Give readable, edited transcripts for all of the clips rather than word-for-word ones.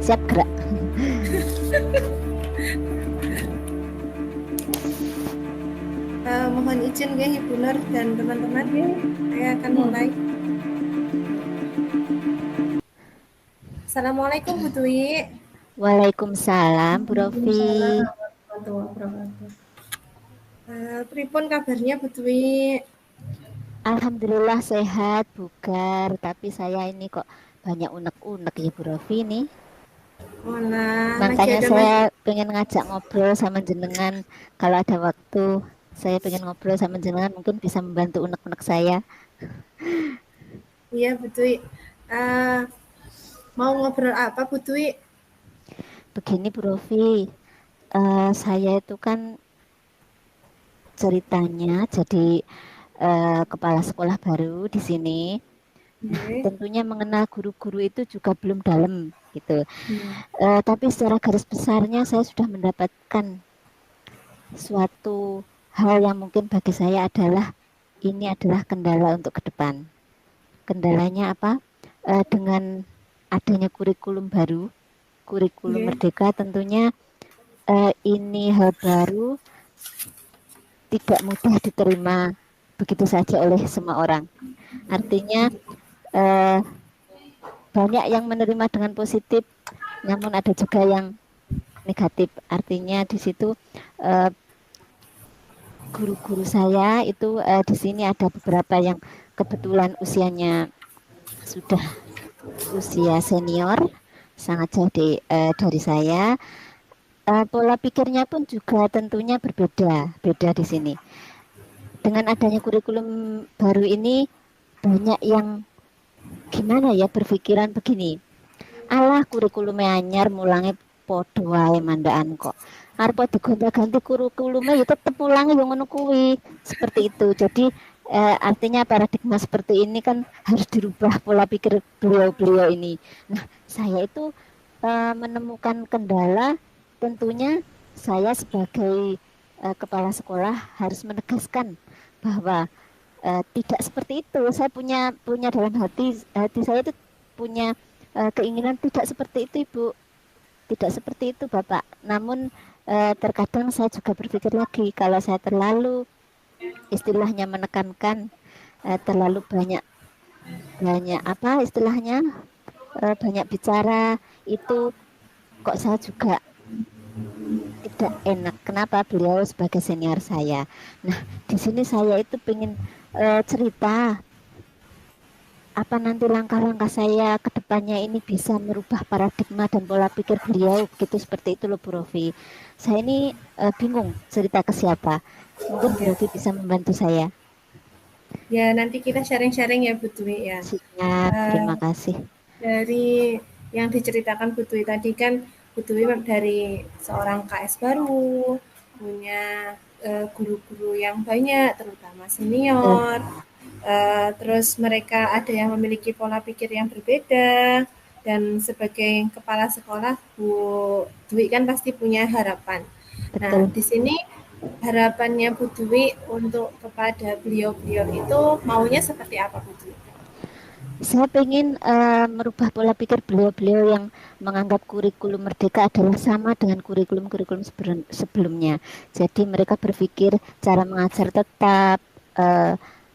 Siap gerak. Mohon izin ya Ibu Nur dan teman-teman, saya akan mulai. Assalamualaikum Bu Dwi. Waalaikumsalam Bu Rofi. Pripun kabarnya Bu Dwi? Alhamdulillah sehat, bugar. Tapi saya ini kok banyak unek-unek ya Bu Rofi nih. Mana lagi Makanya ada saya pengen ngajak ngobrol sama jenengan. Kalau ada waktu, saya pengen ngobrol sama jenengan, mungkin bisa membantu unek-unek saya. Iya Bu Dwi. Mau ngobrol apa Bu Dwi? Begini Bu Rofi, saya itu kan ceritanya jadi kepala sekolah baru di sini. Nah, tentunya mengenal guru-guru itu juga belum dalam gitu. Tapi secara garis besarnya saya sudah mendapatkan suatu hal yang mungkin bagi saya adalah ini adalah kendala untuk ke depan. Kendalanya apa? Dengan adanya kurikulum baru, kurikulum merdeka, tentunya ini hal baru tidak mudah diterima begitu saja oleh semua orang. Artinya banyak yang menerima dengan positif, namun ada juga yang negatif. Artinya di situ guru-guru saya itu di sini ada beberapa yang kebetulan usianya sudah usia senior, sangat jauh dari saya. Pola pikirnya pun juga tentunya beda di sini. Dengan adanya kurikulum baru ini, banyak yang gimana ya berpikiran begini. Alah kurikulumnya anyar mulangnya podo wae mandaan kok. Arep digonta-ganti kurikulumnya ya tetep mulangnya yang ngono kuwi. Seperti itu. Jadi artinya paradigma seperti ini kan harus dirubah pola pikir beliau-beliau ini. Nah, saya itu menemukan kendala, tentunya saya sebagai kepala sekolah harus menegaskan bahwa tidak seperti itu. Saya punya dalam hati saya itu punya keinginan tidak seperti itu Ibu, tidak seperti itu Bapak. Namun terkadang saya juga berpikir lagi kalau saya terlalu istilahnya menekankan, terlalu banyak apa istilahnya, banyak bicara itu kok saya juga tidak enak. Kenapa? Beliau sebagai senior saya. Nah, di sini saya itu pengen cerita apa nanti langkah-langkah saya ke depannya ini bisa merubah paradigma dan pola pikir beliau begitu, seperti itu loh Bu Rofi. Saya ini bingung cerita ke siapa. Mungkin Bu Rofi bisa membantu saya. Ya nanti kita sharing-sharing ya Bu Dwi ya. Siap, terima kasih. Dari yang diceritakan Bu Dwi tadi kan, Bu Dwi dari seorang KS baru, punya guru-guru yang banyak, terutama senior. Terus mereka ada yang memiliki pola pikir yang berbeda, dan sebagai kepala sekolah Bu Dwi kan pasti punya harapan. Nah, Betul. di sini harapannya Bu Dwi untuk kepada beliau-beliau itu maunya seperti apa Bu Dwi? Saya ingin merubah pola pikir beliau-beliau yang menganggap kurikulum merdeka adalah sama dengan kurikulum-kurikulum sebelumnya. Jadi mereka berpikir cara mengajar tetap,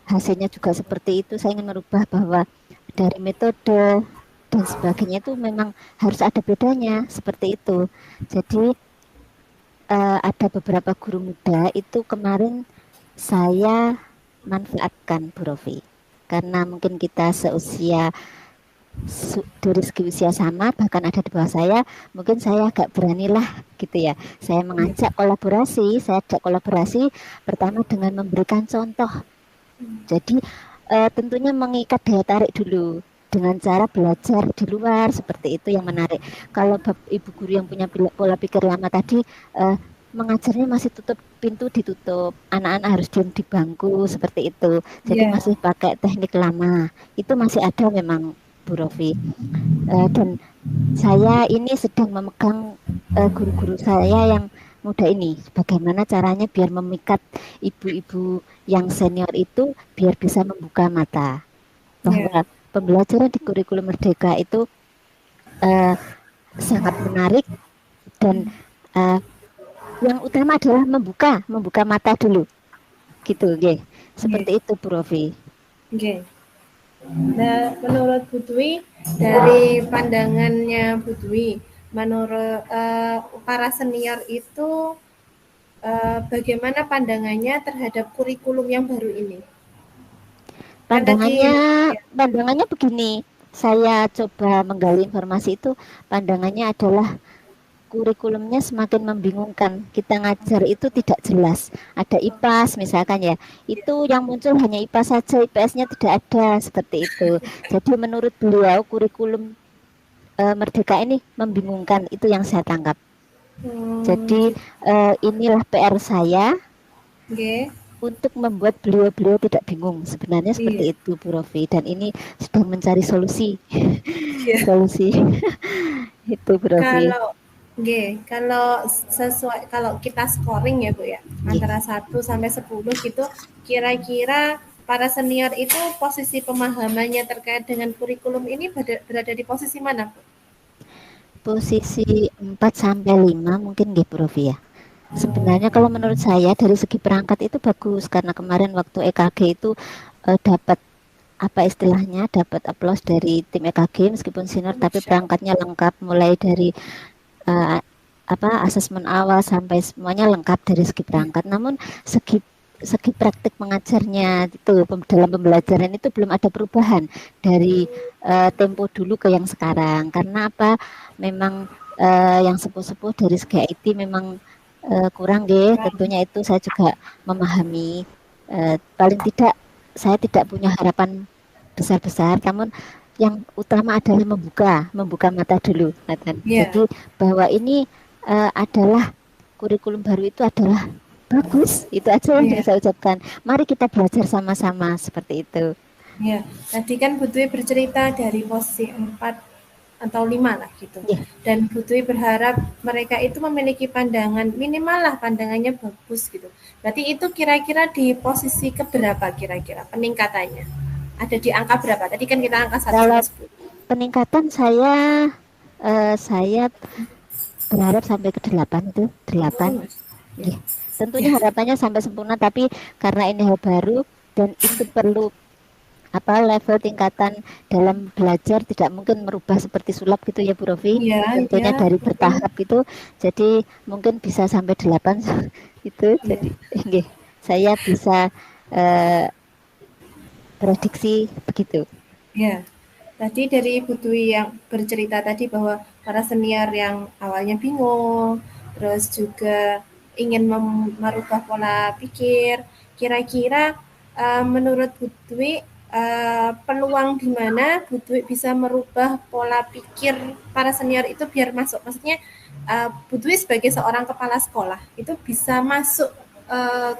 hasilnya juga seperti itu. Saya ingin merubah bahwa dari metode dan sebagainya itu memang harus ada bedanya, seperti itu. Jadi ada beberapa guru muda itu kemarin saya manfaatkan Bu Rofi. Karena mungkin kita seusia dari segi usia sama, bahkan ada di bawah saya, mungkin saya agak beranilah gitu ya. Saya ajak kolaborasi pertama dengan memberikan contoh. Jadi tentunya mengikat daya tarik dulu dengan cara belajar di luar, seperti itu yang menarik. Kalau ibu guru yang punya pola pikir lama tadi, mengajarnya masih tutup pintu ditutup, anak-anak harus diam di bangku seperti itu. Jadi masih pakai teknik lama. Itu masih ada memang Bu Rofi. Dan saya ini sedang memegang guru-guru saya yang muda ini, bagaimana caranya biar memikat ibu-ibu yang senior itu biar bisa membuka mata bahwa pembelajaran di kurikulum merdeka itu sangat menarik dan uh, yang utama adalah membuka mata dulu gitu, nggih. Nggih. Seperti itu, Bu Rofi. Nggih. Nah, menurut Bu Dwi, dari pandangannya Bu Dwi, menurut para senior itu bagaimana pandangannya terhadap kurikulum yang baru ini? Kan tadi, Pandangannya ya, pandangannya begini, saya coba menggali informasi itu, pandangannya adalah kurikulumnya semakin membingungkan. Kita ngajar itu tidak jelas. Ada IPAS misalkan ya, itu yang muncul hanya IPAS saja, IPS-nya tidak ada seperti itu. Jadi menurut beliau kurikulum Merdeka ini membingungkan, itu yang saya tangkap. Jadi gitu. inilah PR saya Nggih. untuk membuat beliau-beliau tidak bingung. Sebenarnya seperti Iya. itu, Bu Rofi. Dan ini sedang mencari solusi, Iya. solusi itu, Bu Rofi. Kalau Nggih, kalau sesuai kalau kita scoring ya Bu ya, Nggih. antara 1 sampai 10 gitu, kira-kira para senior itu posisi pemahamannya terkait dengan kurikulum ini berada di posisi mana Bu? Posisi 4 sampai 5 mungkin nggih, Bu Rofi ya. Sebenarnya kalau menurut saya dari segi perangkat itu bagus, karena kemarin waktu EKG itu dapat apa istilahnya, dapat aplaus dari tim EKG meskipun senior tapi perangkatnya lengkap, mulai dari uh, apa asesmen awal sampai semuanya lengkap dari segi perangkat. Namun segi segi praktik mengajarnya itu dalam pembelajaran itu belum ada perubahan dari tempo dulu ke yang sekarang. Karena apa? Memang yang sepuh-sepuh dari segi IT memang kurang deh. Tentunya itu saya juga memahami. Paling tidak saya tidak punya harapan besar-besar, namun yang utama adalah membuka mata dulu, Nathan. Iya, Jadi bahwa ini adalah kurikulum baru itu adalah bagus, itu aja yang iya, bisa saya ucapkan. Mari kita belajar sama-sama seperti itu. iya. Tadi kan Bu Dwi bercerita dari posisi 4 atau 5 lah gitu. Ya, Dan Bu Dwi berharap mereka itu memiliki pandangan minimal lah pandangannya bagus gitu. Berarti itu kira-kira di posisi keberapa kira-kira peningkatannya? Ada di angka berapa? Tadi kan kita angka 1 kalau sampai 10. peningkatan saya berharap sampai ke 8 itu, 8. Ya. Ya. Tentunya harapannya sampai sempurna, tapi karena ini hal baru dan itu perlu apa level tingkatan dalam belajar, tidak mungkin merubah seperti sulap gitu ya, Bu Rofi. Iya, iya, Tentunya dari betul. bertahap itu, jadi mungkin bisa sampai 8 itu. Iya, Jadi saya bisa eh, prediksi begitu. iya. Tadi dari Ibu Dwi yang bercerita tadi bahwa para senior yang awalnya bingung, terus juga ingin merubah pola pikir, kira-kira menurut Bu Dwi peluang di mana Bu Dwi bisa merubah pola pikir para senior itu biar masuk, maksudnya Bu Dwi sebagai seorang kepala sekolah itu bisa masuk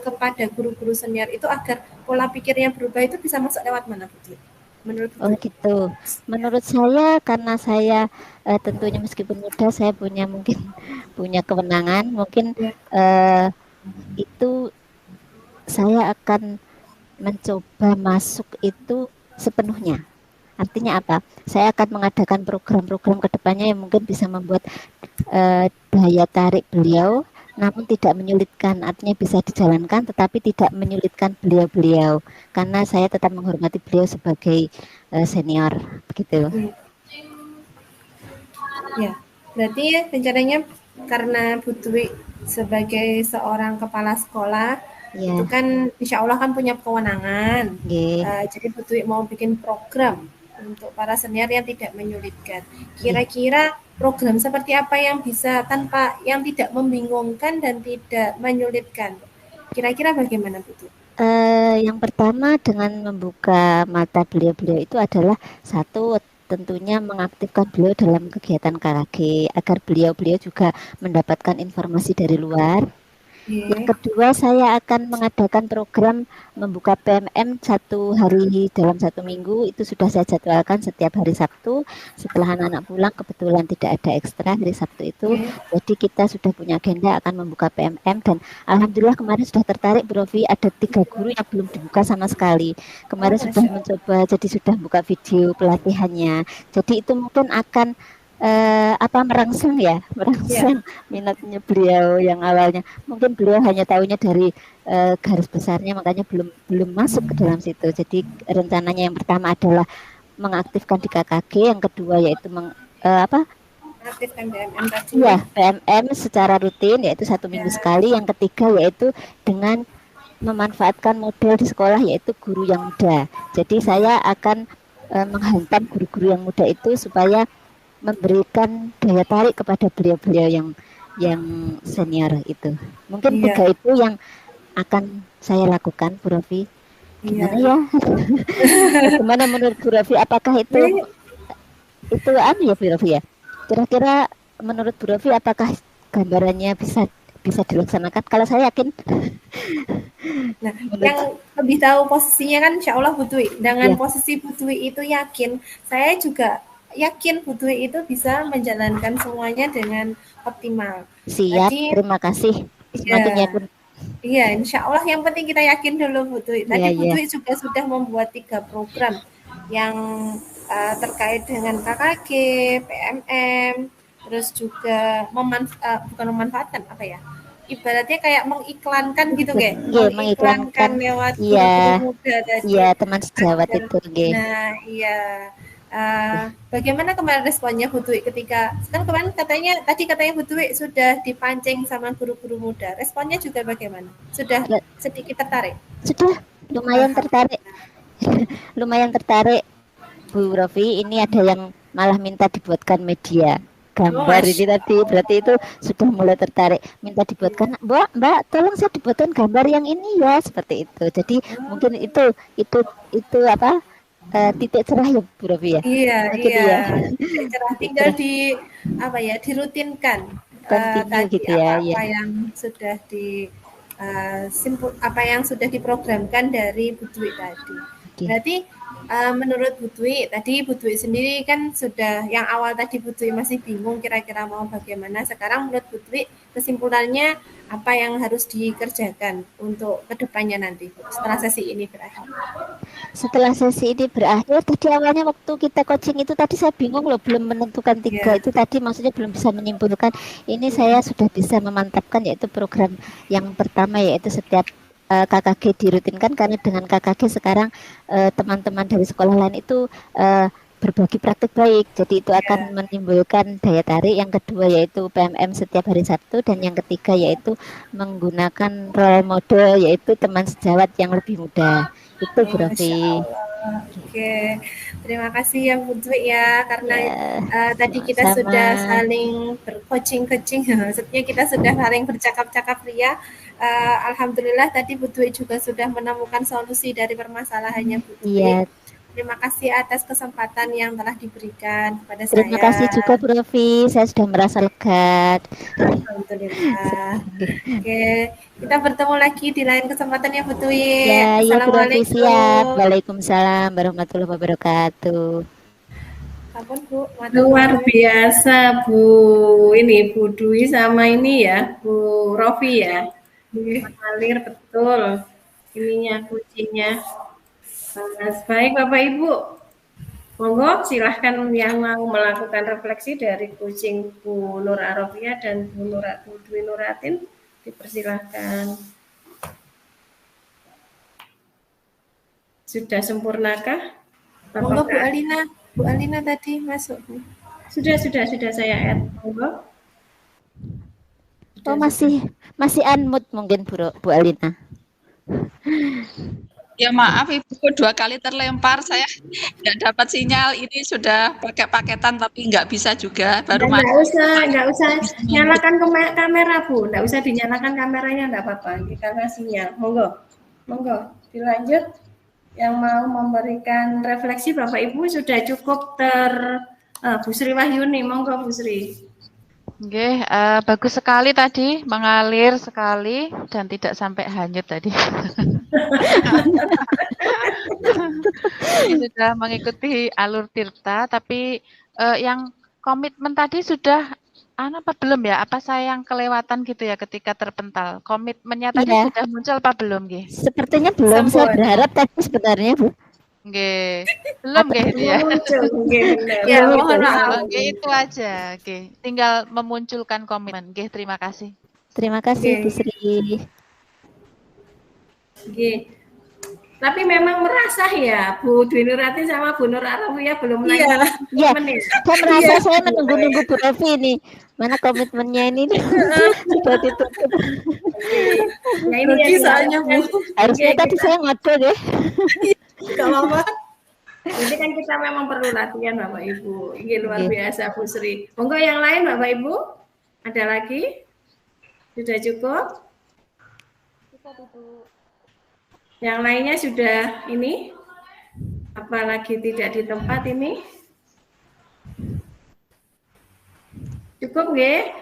kepada guru-guru senior itu agar pola pikirnya berubah itu bisa masuk lewat mana Bu Dwi? Menurut Bu Oh Dwi? gitu. Menurut saya karena saya tentunya meskipun muda saya punya mungkin punya kewenangan, mungkin Ya, eh, itu saya akan mencoba masuk itu sepenuhnya. Artinya apa? Saya akan mengadakan program-program ke depannya yang mungkin bisa membuat daya tarik beliau, namun tidak menyulitkan. Artinya bisa dijalankan, tetapi tidak menyulitkan beliau-beliau, karena saya tetap menghormati beliau sebagai senior, begitu. ya. Berarti rencananya karena Bu Dwi sebagai seorang kepala sekolah itu Ya, kan insya Allah kan punya kewenangan. nggih, Jadi Bu Dwi mau bikin program untuk para senior yang tidak menyulitkan. nggih. Kira-kira program seperti apa yang bisa tanpa yang tidak membingungkan dan tidak menyulitkan? Kira-kira bagaimana Bu Dwi? Yang pertama dengan membuka mata beliau-beliau itu adalah satu tentunya mengaktifkan beliau dalam kegiatan KKG agar beliau-beliau juga mendapatkan informasi dari luar. Yang Oke, kedua, saya akan mengadakan program membuka PMM 1 hari dalam 1 minggu. Itu sudah saya jadwalkan setiap hari Sabtu. Setelah anak-anak pulang, kebetulan tidak ada ekstra hari Sabtu itu. oke, Jadi kita sudah punya agenda akan membuka PMM. Dan Alhamdulillah kemarin sudah tertarik, Bu Rofi. Ada 3 guru yang belum dibuka sama sekali. Kemarin sudah Masya Allah. mencoba, jadi sudah buka video pelatihannya. Jadi itu mungkin akan apa merangsang ya, Ya, merangsang minatnya beliau yang awalnya. Mungkin beliau hanya tahunya dari garis besarnya, makanya belum belum masuk ke dalam situ. Jadi rencananya yang pertama adalah mengaktifkan di KKG, yang kedua yaitu apa? aktifkan BMM Iya, tadi. PMM secara rutin yaitu 1 minggu Ya, sekali. Yang ketiga yaitu dengan memanfaatkan model di sekolah yaitu guru yang muda. Jadi saya akan menghantam guru-guru yang muda itu supaya memberikan daya tarik kepada beliau-beliau yang senior itu. Mungkin iya, 3 itu yang akan saya lakukan, Bu Rofi. Gimana iya. ya? Bagaimana menurut Bu Rofi? Apakah Ini, itu anu ya, Bu Rofi ya? Kira-kira menurut Bu Rofi apakah gambarannya bisa bisa dilaksanakan? Kalau saya yakin nah, menurut yang lebih tahu posisinya kan insya Allah Bu Dwi. Dengan ya posisi Bu Dwi itu yakin, saya juga yakin Bu Dwi itu bisa menjalankan semuanya dengan optimal. siap, Tadi, terima kasih. Semakin ya, yakin. iya, insya Allah yang penting kita yakin dulu Bu Dwi. Tadi Ya, Bu ya. Dwi juga sudah membuat 3 program yang terkait dengan KKG, PMM, terus juga bukan memanfaatkan apa ya? Ibaratnya kayak mengiklankan gitu, kayak Nggih, mengiklankan mengiklankan lewat iya, guru-guru muda iya tadi. teman sejawat Agar, itu nggih. nah iya. Bagaimana kemarin responnya Bu Dwi ketika kan kemarin katanya Bu Dwi sudah dipancing sama guru-guru muda. Responnya juga bagaimana? Sudah Ya, sedikit tertarik? sudah lumayan tertarik. Alhamdulillah. Lumayan tertarik Bu Rofi, ini ada yang malah minta dibuatkan media Oh, gambar ini Masya tadi, berarti itu sudah mulai tertarik, minta dibuatkan, Allah. Mbak tolong saya dibuatkan gambar yang ini ya, seperti itu. Jadi mungkin itu itu apa, titik cerah ya Bu Rofi ya, Iya, mungkin iya. iya. Titik cerah Titik tinggal cerah, di apa ya, dirutinkan continue tadi gitu ya, ya. apa-apa yang sudah apa yang sudah diprogramkan dari Bu Dwi tadi. Oke. Berarti menurut Bu Dwi tadi Bu Dwi sendiri kan sudah yang awal tadi Bu Dwi masih bingung kira-kira mau bagaimana. Sekarang menurut Bu Dwi kesimpulannya apa yang harus dikerjakan untuk kedepannya nanti setelah sesi ini berakhir? Setelah sesi ini berakhir, tadi awalnya waktu kita coaching itu tadi saya bingung loh, belum menentukan 3 Ya. itu tadi, maksudnya belum bisa menyimpulkan. Ini saya sudah bisa memantapkan yaitu program yang pertama yaitu setiap KKG dirutinkan, karena dengan KKG sekarang teman-teman dari sekolah lain itu berbagi praktik baik, jadi itu akan Ya. menimbulkan daya tarik. Yang kedua yaitu PMM setiap hari Sabtu, dan yang ketiga yaitu menggunakan role model yaitu teman sejawat yang lebih muda. Itu Bu Masya Raffi. Allah. Oke, terima kasih ya Bu Dwi ya, karena Ya, tadi kita sama-sama. sudah saling bercoaching-coaching, maksudnya kita sudah saling bercakap-cakap ria. Alhamdulillah tadi Bu Dwi juga sudah menemukan solusi dari permasalahannya Bu Dwi. Iya, Terima kasih atas kesempatan yang telah diberikan kepada terima saya. kasih juga Bu Raffi. Saya sudah merasa lega. Alhamdulillah. Oke, kita bertemu lagi di lain kesempatan ya Bu Dwi. Ya, ya Bu Raffi, siap. Assalamualaikum. Waalaikumsalam warahmatullahi wabarakatuh. Ampun Bu, matur Luar nuwun. biasa Bu ini Bu Dwi sama ini ya Bu Rofi ya, mengalir betul ininya kuncinya. Baik Bapak Ibu, monggo silahkan yang mau melakukan refleksi dari kucing Bu Nur Arofia dan Bu Dwi Nuratin dipersilahkan. Sudah sempurnakah? Monggo Bu Apakah Alina. Bu Alina tadi masuk Bu. sudah saya add monggo. Oh, Sudah. masih unmute mungkin Bu Alina. Ya maaf Ibu, 2 kali terlempar, saya nggak dapat sinyal. Ini sudah pakai paketan tapi nggak bisa juga. Baru Nggak usah nyalakan kamera Bu, nggak usah dinyalakan kameranya, nggak apa-apa, karena sinyal. Monggo, monggo, dilanjut. Yang mau memberikan refleksi Bapak Ibu sudah cukup Bu Sri Wahyuni, monggo Bu Sri. Oke, bagus sekali tadi, mengalir sekali dan tidak sampai hanyut tadi. Ini sudah mengikuti alur Tirta, tapi yang komitmen tadi sudah apa belum ya? Apa saya yang kelewatan gitu ya ketika terpental? Komitmennya tadi Iya, sudah muncul apa belum, Nggih? sepertinya belum. Saya Sampun. berharap tadi sebenarnya Bu. Nggih. Belum nggih itu ya. Muncul, nggih bener. Ya, Belum mohon itu. maaf. Oke, itu aja. Oke, tinggal memunculkan komitmen. Oke, terima kasih. Terima kasih Oke. Bu Sri. Nggih. Tapi memang merasa ya Bu Dwi Nurati sama Bu Nur Arawiyah belum Iya. nanya Ya, komitmen ya? saya merasa Iya. saya menunggu-nunggu Bu Rofi ini. Mana komitmennya ini sudah ditutup. Nah ini Rugi yang soalnya, Bu. Harusnya Oke, tadi saya ngode deh. Gak apa-apa. Jadi kan kita memang perlu latihan Bapak Ibu. Ini luar Oke. biasa Bu Sri. Monggo yang lain Bapak Ibu. Ada lagi? Sudah cukup? Yang lainnya sudah ini? Apalagi tidak di tempat ini? Cukup nggih?